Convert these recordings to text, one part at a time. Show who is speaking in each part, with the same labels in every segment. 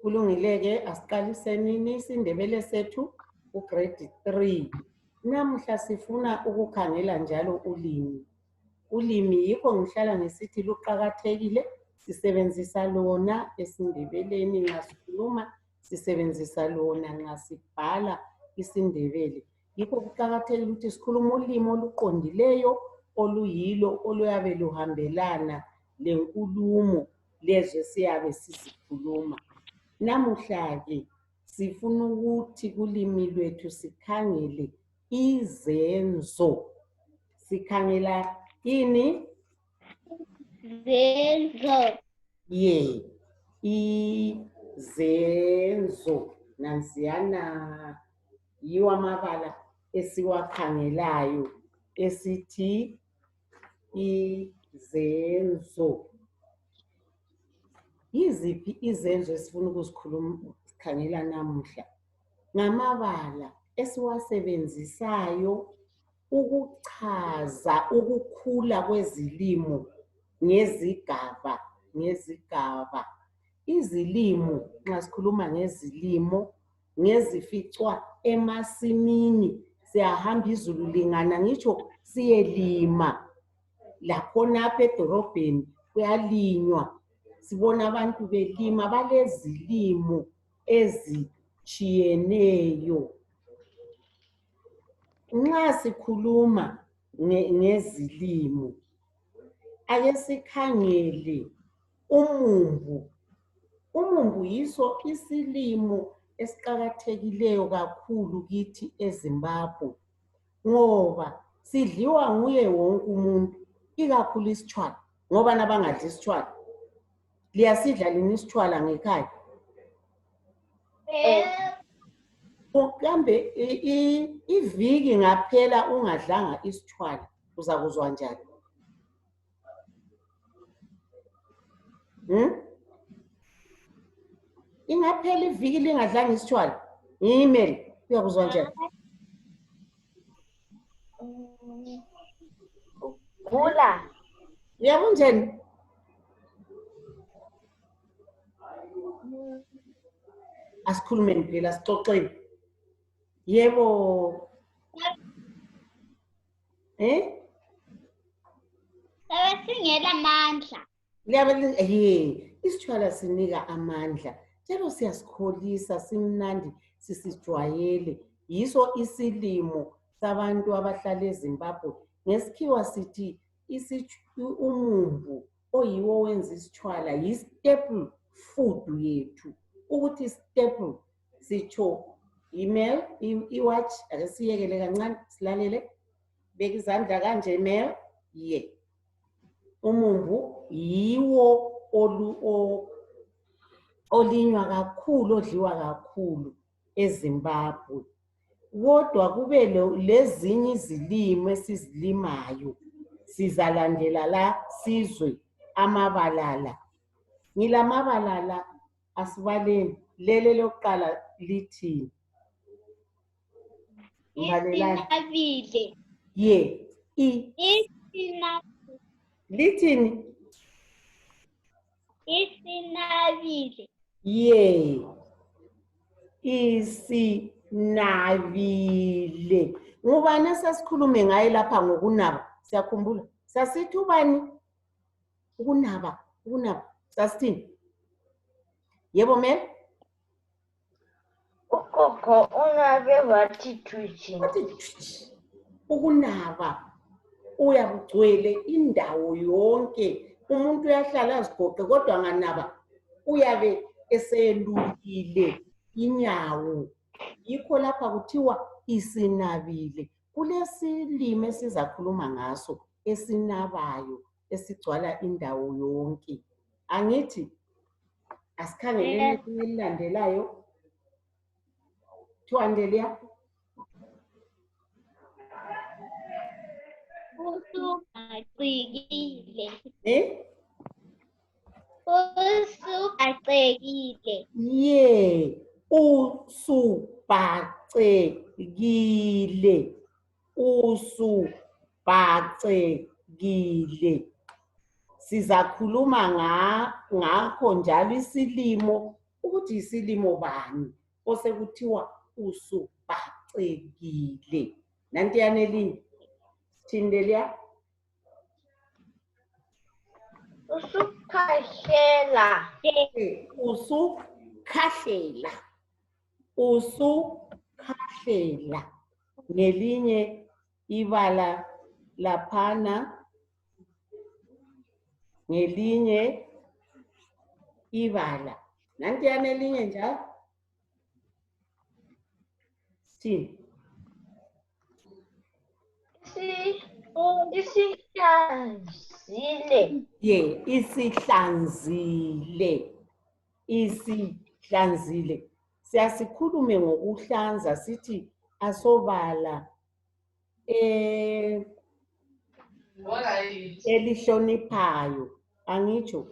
Speaker 1: Kulungile-ke asiqalisenini isiNdebele sethu ugrade 3. Namuhla sifuna ukukhangela njalo ulimi. Ulimi yikho ngihlala ngisithi luqakathekile, sisebenzisa lona esiNdebeleni nxa sikhuluma, sisebenzisa lona nxa sibhala isiNdebele. Yikho kuqakathekile ukuthi sikhulume ulimi oluqondileyo oluyilo oluyabe luhambelana lenkulumo lezo siyabe sizikhuluma. Namuhla-ke sifuna ukuthi kulimi lwethu sikhangele izenzo. Sikhangela ini?
Speaker 2: Zenzo.
Speaker 1: Ye, izenzo. Nansiyana yiwo amabala esiwakhangelayo esithi izenzo. Yiziphi izenzo esifuna ukuzikhangela namuhla? Ngamabala esiwasebenzisayo ukuchaza ukukhula kwezilimo ngezigaba ngezigaba. Izilimo nxa sikhuluma ngezilimo ngezificwa emasimini, siyahamba izulu lingana ngitsho siyelima. Lakhonapha edolobheni kuyalinywa, sibona abantu belima, balezilimo ezitshiyeneyo. Nxa sikhuluma ngezilimo, ake sikhangele umumbu. Umumbu yiso isilimo esiqakathekileyo kakhulu kithi eZimbabwe, ngoba sidliwa nguye wonke umuntu, ikakhulu isitshwala. Ngobani abangadli isitshwala? Liyasidla lini isitshwala ngekhaya? Kambe iviki ngaphela ungadlanga isitshwala uzakuzwa njani? Ingaphela iviki lingadlanga isitshwala, ngiyimele, uyakuzwa njani?
Speaker 2: Gula.
Speaker 1: Uyabona njani? Asikhulumeni phela, sixoxeni. Yebo.
Speaker 2: Singela amandla.
Speaker 1: Isitshwala sinika amandla, njalo siyasikholisa, simnandi, sisijwayele. Yiso isilimo sabantu abahlala eZimbabwe. Ngesikhiwa sithi umumbu oyiwo wenza isitshwala yi-staple food yethu. Ukuthi staple sitsho email, iwatch, ake siyekele kancane silalele. Beka izandla kanje Mel. Ye. Umumbu yiwo olinywa kakhulu, odliwa kakhulu eZimbabwe. Kodwa kube lezinye izilimo esizilimayo. Sizalandela la sizwe amabala la. Ngilamabala la, asibaleni. Lele lokuqala lithini?
Speaker 2: Isinabile.
Speaker 1: Ye.
Speaker 2: Isinabile.
Speaker 1: Lithini?
Speaker 2: Isinabile.
Speaker 1: Ye. Isinabile. Ngubani esasikhulume ngaye lapha ngokunaba? Siyakhumbula? Sasithi ubani? Ukunaba. Sasithini? Yebo Mel?
Speaker 2: Ugogo ungabe wathi twitching.
Speaker 1: Ukunaba uyabugcwele indawo yonke. Umuntu uyahlala azigoqe, kodwa nganaba uyabe eselukile inyawo. Yikho lapha kuthiwa isinabile. Kulesilimo esizakhuluma ngaso esinabayo, esigcwala indawo yonke. Angithi asikhangeleni elilandelayo. Thuandelia.
Speaker 2: Usugacekile.
Speaker 1: Usubhacekile. Ye, usubhacekile. Usubhacekile. Sizakhuluma ngakho njalo isilimo ukuthi isilimo bani osekuthiwa usubhacekile. Nantiyana elinye thini leliya?
Speaker 2: Usukhahlela.
Speaker 1: Usukhahlela. Usukhahlela. Ngelinye ibala laphana, ngelinye ibala. Nantiyana elinye njalo. Thini?
Speaker 2: Isihlanzile.
Speaker 1: Isihlanzile. Isihlanzile. Siyasikhulume ngokuhlanza sithi asobala elihloniphayo. Angitsho?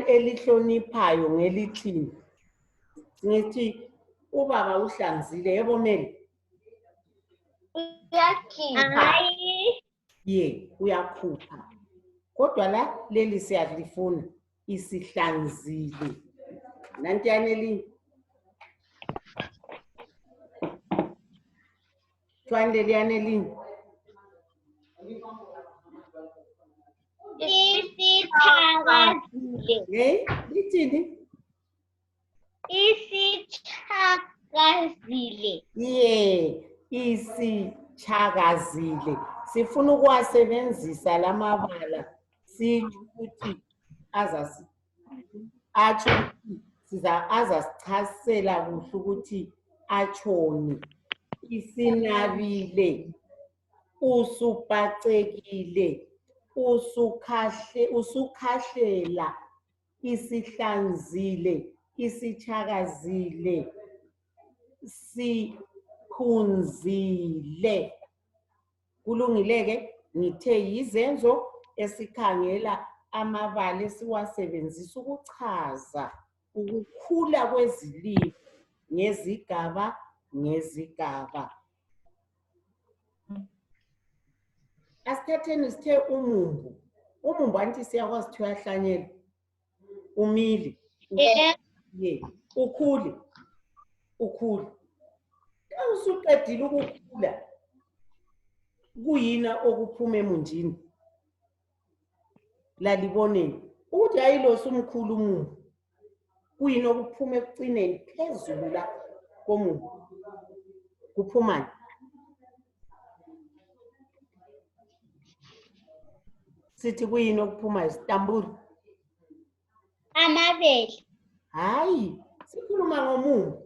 Speaker 1: Elihloniphayo ngelithini? Ngithi ubaba uhlanzile, yebo Meli?
Speaker 2: Uyakhipha.
Speaker 1: Uyakhupha. Kodwa la leli siyalifuna isihlanzile. Nantiyana elinye? Twani leliyana elinye?
Speaker 2: Isithakazile.
Speaker 1: Lithini?
Speaker 2: Isithakazile.
Speaker 1: Isithakazile. Sifuna ukuwasebenzisa lamabala sitsho ukuthi azasichasisela kuhle ukuthi atshoni. Isinabile, usubhacekile, usukhahlela, isihlanzile, isithakazile, siphunzile. Kulungile-ke? Ngithe yizenzo esikhangela amabala esiwasebenzisa ukuchaza ukukhula kwezilimi ngezigaba ngezigaba. Asithatheni sithe umumbu. Umumbu anti siyakwazi ukuthi uyahlanyela. Umile. Ukhule. Ukhule. Xa usuqedile ukukhula, kuyina okuphuma emunjini. Laliboneni ukuthi hayilo sumkhulu umumbu. Kuyini okuphuma ekucineni phezulu la komumbu. Kuphumani? Sithi kuyini okuphuma isitambulu?
Speaker 2: Amabele.
Speaker 1: Hayi, sikhuluma ngomumbu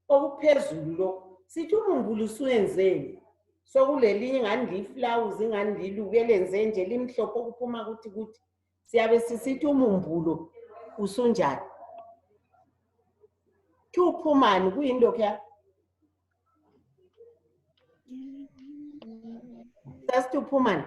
Speaker 1: okuphezulu lo. Sithi umumbu lusuyenzeni. Sokulelinye ingani liflawuzi ingani liluke lenze nje limhlophe okuphuma kuthi siyabe sisithi umumbu lo usunjani. Uphumani kuyini lokho? Sasithi uphumani?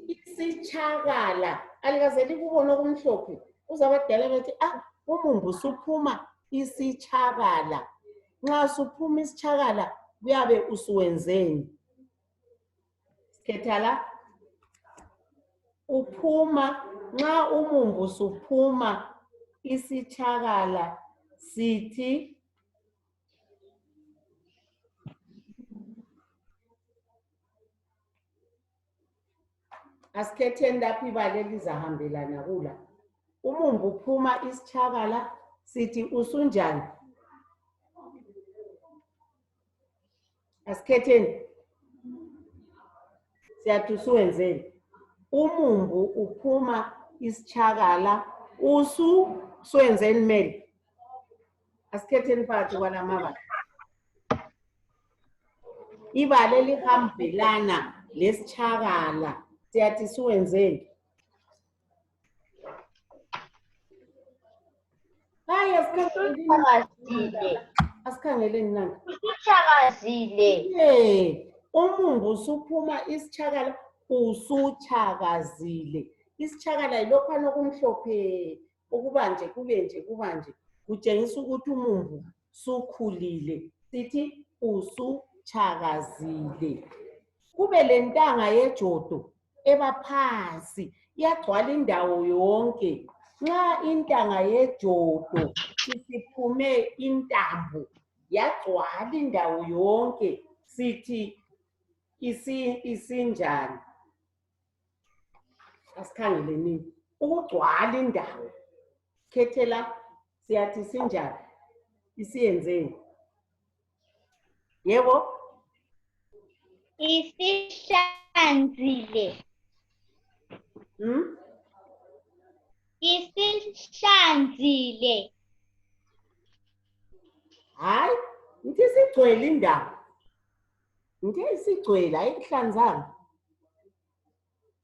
Speaker 1: Isitshakala. Alikaze likubona okumhlophe. Uzabadala bethi umumbu usuphuma isitshakala. Nxa suphuma isitshakala kuyabe usuwenzeni. Sikhetha la. Uphuma nxa umumbu usuphuma isitshakala sithi asikhetheni lapho ibala elizahambelana kula. Umumbu uphuma isitshakala sithi usunjani? Asikhetheni. Siyathi usuwenzeni. Umumbu uphuma isitshakala usuwenzeni Meli. Asikhetheni phakathi kwalamabala. Ibala elihambelana lesitshakala siyathi suwenzeni. Hayi asikhangeleni nani.
Speaker 2: Usutshakazile.
Speaker 1: Umumbu usuphuma isitshakala usutshakazile. Isitshakala yilokhana okumhlophe okubanje kubanje kubanje. Kutshengisa ukuthi umumbu sukhulile. Sithi usutshakazile. Kube lentanga yejodo ebaphansi iyagcwala indawo yonke. Nxa intanga yejodo isiphume intambo yagcwala indawo yonke, sithi isinjani? Asikhangeleni ukugcwala indawo. Khethela, siyathi sinjani? Isiyenzeni? Yebo?
Speaker 2: Isihlanzile. Isihlanzile.
Speaker 1: Hayi, ngithi isigcwele indawo. Ngithi isigcwele, ayikuhlanzanga.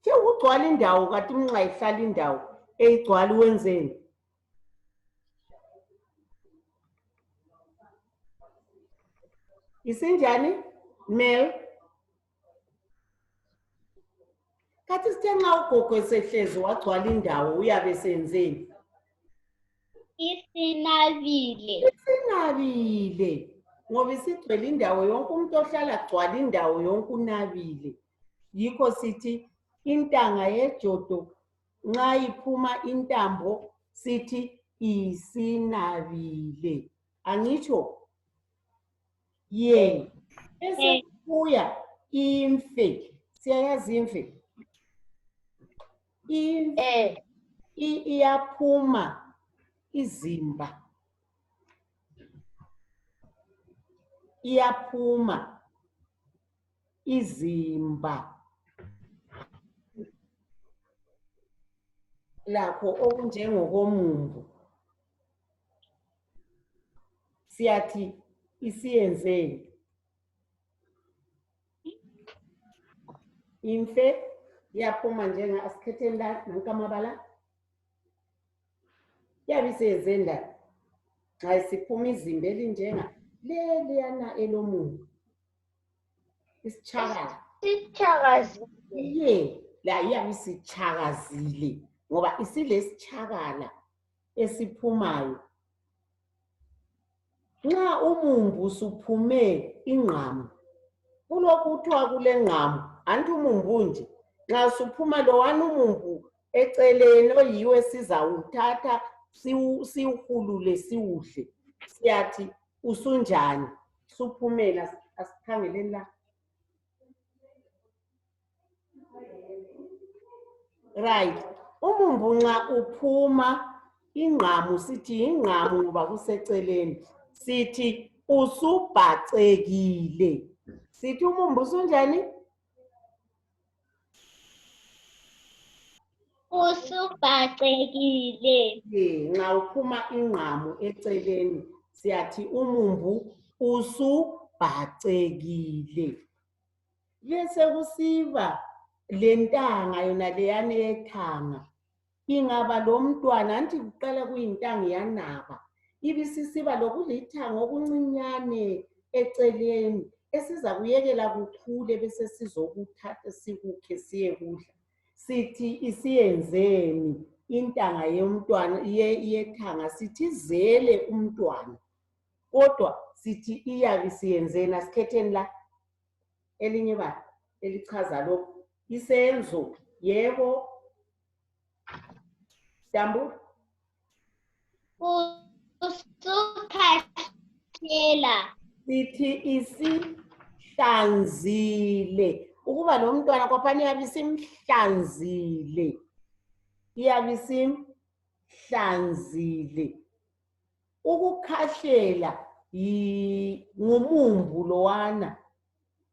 Speaker 1: Ke ukugcwala indawo kathi nxa ihlala indawo eyigcwala wenzeni? Isinjani? Mel? Kathi sithe nxa ugogo esehlezi wagcwala indawo uyabe senzeni?
Speaker 2: Isinabile.
Speaker 1: Isinabile. Ngoba isigcwele indawo yonke, umuntu ohlala agcwala indawo yonke unabile. Yikho sithi intanga yejodo nxa iphuma intambo sithi isinabile. Angitsho? Ye. Esekuya imfe. Siyayazi imfe? Iyaphuma izimba. Iyaphuma izimba. Lakho okunjengokomumbu. Siyathi isiyenzeni? Imfe iyaphuma asikhetheni la nankamabala. Yabe isiyenzeni la? Nxa isiphuma izimba elinjenga leliyana elomumbu. Isitshakala. Ye, la iyabe isitshakazile ngoba isilesitshakala esiphumayo. Nxa umumbu usuphume ingqamu, kulokhu kuthiwa kulengqamu, anti umumbu nje. Nxa usuphuma lowana umumbu eceleni oyiwe sizawuthatha siwuhulule siwuhle, siyathi usunjani? Suphumela. Asikhangeleni la. Right. Umumbu nxa uphuma ingqamu sithi ingqamu ngoba kuseceleni. Sithi usubhacekile. Sithi umumbu usunjani?
Speaker 2: Usubhacekile.
Speaker 1: Nxa uphuma ingqamu eceleni siyathi umumbu usubhacekile. Bese kusiba lentanga yona leyana yethanga. Ingaba lomntwana, anti kuqala kuyintanga yanaba. Ibisisiba lokulithanga okuncinyane eceleni esiza kuyekela kukhule bese sizokuthatha sikukhe siyekudla. Sithi isiyenzeni intanga yomntwana yethanga? Sithi izele umntwana. Kodwa sithi iyabe isiyenzeni? Asikhetheni la elinye ibala elichaza lokho. Isenzo. Yebo? Dambu?
Speaker 2: Usukhahlela.
Speaker 1: Sithi isihlanzile. Ukuba lo mntwana kwaphana iyabe isimhlanzile. Iyabe isimhlanzile. Ukukhahlela ngumumbu lowana.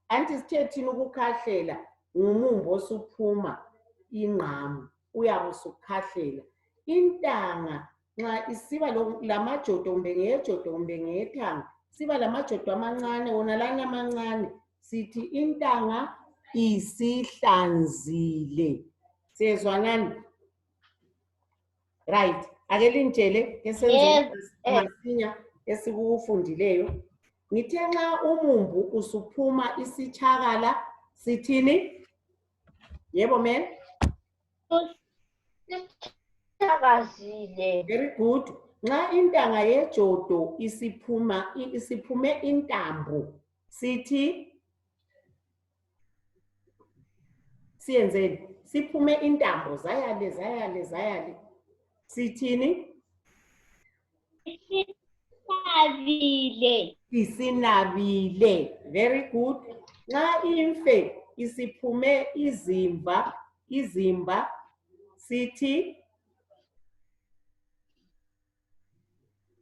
Speaker 1: Anti sithe thina ukukhahlela ngumumbu osuphuma ingqamu. Uyabe usukhahlela. Intanga nxa isiba lamajodo kumbe ngeyejodo kumbe ngeyethanga, siba lamajodo amancane, wona lana amancane, sithi intanga isihlanzile. Siyezwanani? Right. Ake lintshele esenze masinya esikufundileyo. Ngithe nxa umumbu usuphuma isitshakala sithini? Yebo men?
Speaker 2: Usithakazile.
Speaker 1: Very good. Nxa intanga yejodo isiphume intambo sithi siyenzeni? siphume intambo zayale zayale zayale. Sithini?
Speaker 2: Isinabile.
Speaker 1: Isinabile. Very good. Nxa imfe isiphume izimba sithi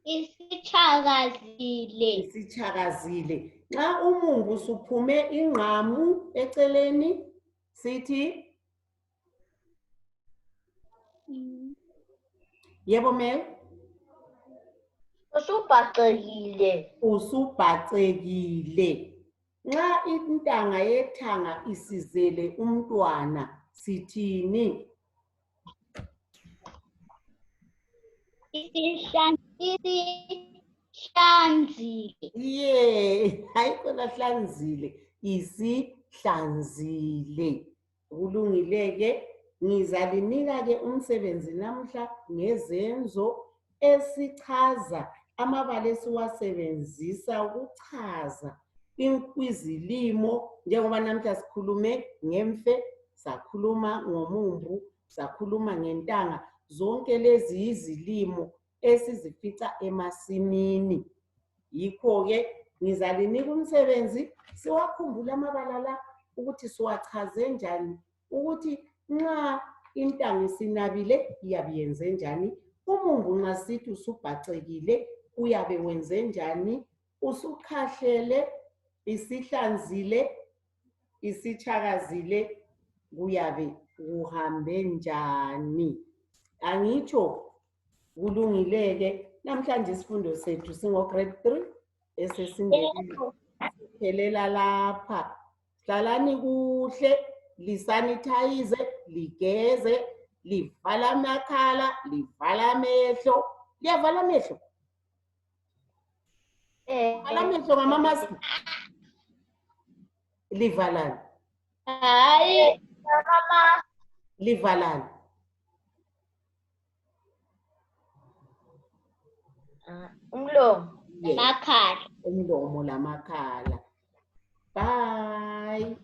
Speaker 2: Isitshakazile.
Speaker 1: isitshakazile. Nxa umumbu usuphume ingqamu eceleni sithi yebo Mel,
Speaker 2: Usubhacekile.
Speaker 1: usubhacekile. Nxa intanga yethanga isizele umntwana sithini?
Speaker 2: Isihlanzile.
Speaker 1: Hayi khona hlanzile, isihlanzile. Kulungile-ke, ngizalinika-ke umsebenzi namhla ngezenzo esichaza amabala esiwasebenzisa ukuchaza izilimo, njengoba namhla sikhulume ngemfe, sakhuluma ngomumbu, sakhuluma ngentanga. Zonke lezi yizilimo esizifica emasimini. Yikho-ke ngizalinika umsebenzi siwakhumbule amabala la ukuthi siwachaze njani, ukuthi nxa intanga isinabile iyabe yenze njani, umumbu nxa sithi usubhacekile uyabe wenze njani, usukhahlele, isihlanzile, isitshakazile, kuyabe kuhambe njani. Angitsho kulungile-ke. Namhlanje isifundo sethu singo-grade 3 esesiphelela lapha. Hlalani kuhle, lisanithayize, ligeze, livala amakhala, livala amehlo. Liyavala amehlo? Vala amehlo ngamamaski. Livalani?
Speaker 2: Hayi, mama.
Speaker 1: Livalani?
Speaker 2: Umlomo namakhala.
Speaker 1: Umlomo lamakhala. Bye.